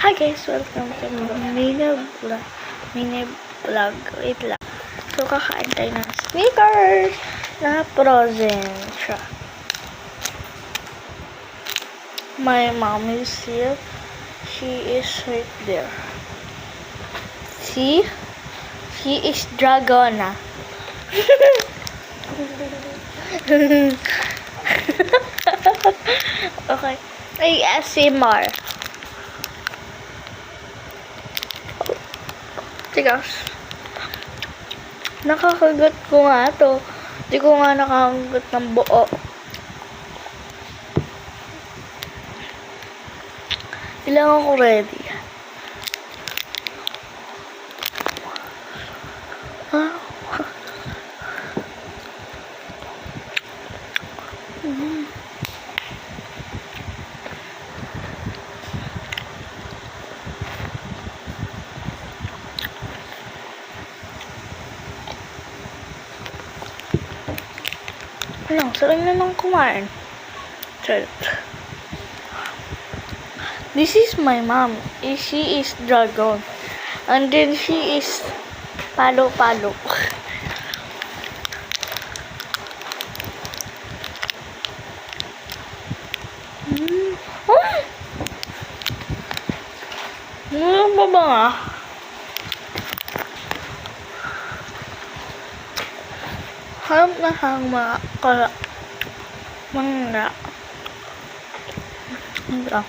Hi guys, welcome to mini vlog. Wait lang. So, kakain tayo ng sneakers na frozen siya. My mom is here. She is right there. See? She is Dragona. Okay. ASMR. Tigas. Nakakagat ko nga to. Hindi ko nga nakakagat ng buo. Ilang ako ready. Huh? Ano, sarap na lang kumain. Charot. This is my mom. She is dragon. And then she is palo-palo. Ano ba ba nga? Harap na hang mga mangga. Ito.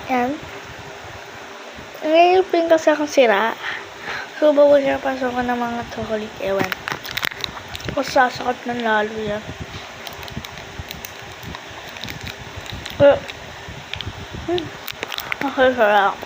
Yan. Ngayon pin kasi akong sira. So, bago siya pasokan ng mga chocolate, ewan. Mas sasakot ng lalo yan. Okay, sarap.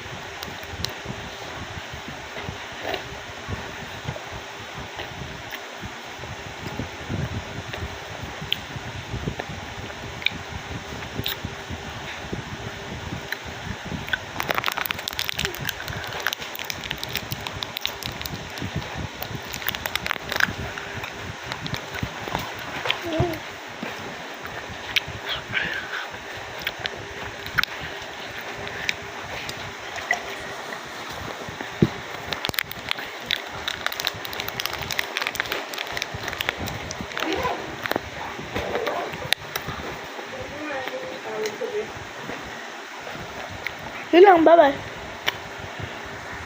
Yun lang, bye-bye.